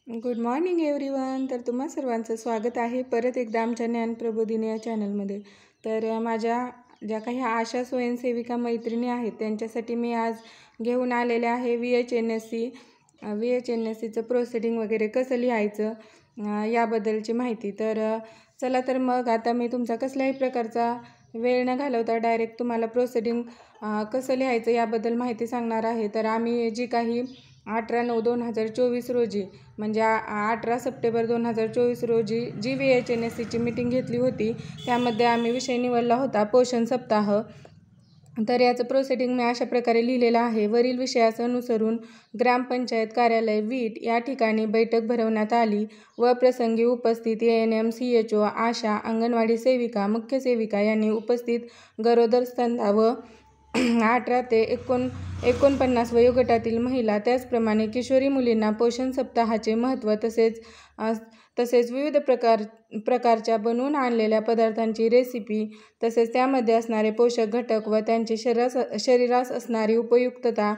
Good morning everyone. तर तुम्हा सर्वांचं स्वागत आहे परत एकदा आमच्या ज्ञानप्रबोधिनी या चॅनलमध्ये. तर माझ्या ज्या काही आशा स्वयंसेविका मैत्रिणी आहेत त्यांच्यासाठी मी आज घेऊन आलेले आहे VHNSCचं प्रोसिडिंग वगैरे कसं लिहायचं याबद्दलची माहिती. तर चला तर मग आता मी तुमचा कसल्याही प्रकारचा वेळ न घालवता डायरेक्ट तुम्हाला प्रोसिडिंग कसं लिहायचं याबद्दल माहिती सांगणार आहे. तर आम्ही जी काही 18/9/2024 रोजी म्हणजे 18 सप्टेंबर 2024 रोजी जी VHNSCची मीटिंग घेतली होती त्यामध्ये आम्ही विषय निवडला होता पोषण सप्ताह. तर याचं प्रोसिडिंग मी अशा प्रकारे लिहिलेलं आहे. वरील विषयास अनुसरून ग्रामपंचायत कार्यालय वीट या ठिकाणी बैठक भरवण्यात आली व प्रसंगी उपस्थित ANM, CHO, आशा, अंगणवाडी सेविका, मुख्य सेविका यांनी उपस्थित गरोदर स्तंधा व 18 ते 49 वयोगटातील महिला त्याचप्रमाणे किशोरी मुलींना पोषण सप्ताहाचे महत्त्व तसेच विविध प्रकारच्या बनवून आणलेल्या पदार्थांची रेसिपी तसेच त्यामध्ये असणारे पोषक घटक व त्यांची शरीरास असणारी उपयुक्तता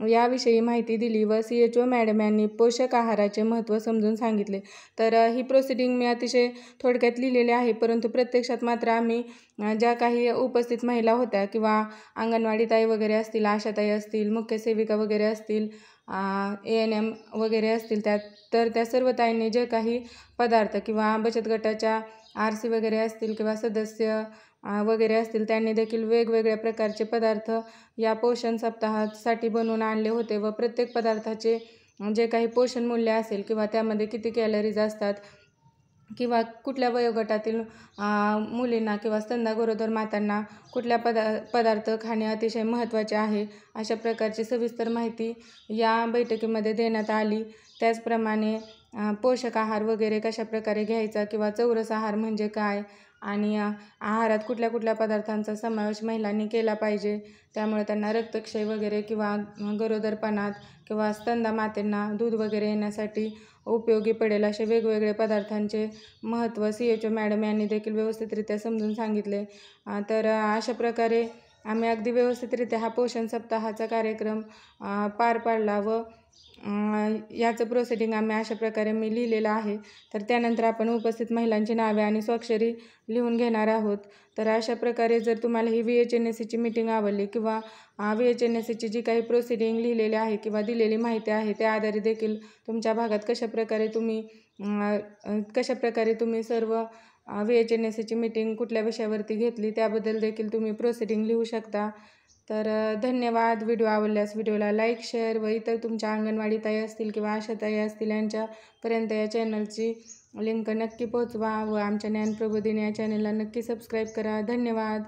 याविषयी माहिती दिली व CHO मॅडम यांनी पोषक आहाराचे महत्त्व समजून सांगितले. तर ही प्रोसिडिंग मी अतिशय थोडक्यात लिहिलेली आहे, परंतु प्रत्यक्षात मात्र आम्ही ज्या काही उपस्थित महिला होत्या किंवा अंगणवाडी ताई वगैरे असतील, आशाताई असतील, मुख्य सेविका वगैरे असतील, ANM वगैरे असतील त्या सर्व ताईंनी जे काही पदार्थ किंवा बचत गटाच्या RC वगैरे असतील किंवा सदस्य वगैरे असतील त्यांनी देखील वेगवेगळ्या प्रकारचे पदार्थ या पोषण सप्ताहासाठी बनवून आणले होते व प्रत्येक पदार्थाचे जे काही पोषण मूल्य असेल किंवा त्यामध्ये किती कॅलरीज असतात किंवा कुठल्या वयोगटातील मुलींना किंवा स्तनदा गरोदर मातांना कुठल्या पदार्थ खाणे अतिशय महत्त्वाचे आहे अशा प्रकारची सविस्तर माहिती या बैठकीमध्ये देण्यात आली. त्याचप्रमाणे पोषक आहार वगैरे कशा प्रकारे घ्यायचा किंवा चौरस आहार म्हणजे काय आणि आहारात कुठल्या पदार्थांचा समावेश महिलांनी केला पाहिजे, त्यामुळे त्यांना रक्तक्षय वगैरे किंवा गरोदरपणात किंवा स्तनदा मातेंना दूध वगैरे येण्यासाठी उपयोगी पडेल असे वेगवेगळे पदार्थांचे महत्त्व CHO मॅडम यांनी देखील व्यवस्थितरित्या समजून सांगितले. तर अशा प्रकारे आम्ही अगदी व्यवस्थितरित्या हा पोषण सप्ताहाचा कार्यक्रम पार पाडला व याचं प्रोसिडिंग आम्ही अशा प्रकारे मी लिहिलेलं आहे. तर त्यानंतर आपण उपस्थित महिलांची नावे आणि स्वाक्षरी लिहून घेणार आहोत. तर अशा प्रकारे जर तुम्हाला ही VHNSCची मीटिंग आवडली किंवा VHNSCची जी काही प्रोसिडिंग लिहिलेली आहे किंवा दिलेली माहिती आहे त्या आधारे देखील तुमच्या भागात कशा प्रकारे तुम्ही सर्व VHNSCची मीटिंग कुठल्या विषयावरती घेतली त्याबद्दल देखील तुम्ही प्रोसिडिंग लिहू शकता. तर धन्यवाद. व्हिडिओ आवडल्यास व्हिडिओला लाईक, शेअर व इतर तुमच्या अंगणवाडी ताई असतील किंवा आशाताई असतील यांच्यापर्यंत या चॅनलची लिंक नक्की पोहोचवा व आमच्या ज्ञानप्रबोधिनी या चॅनलला नक्की सबस्क्राईब करा. धन्यवाद.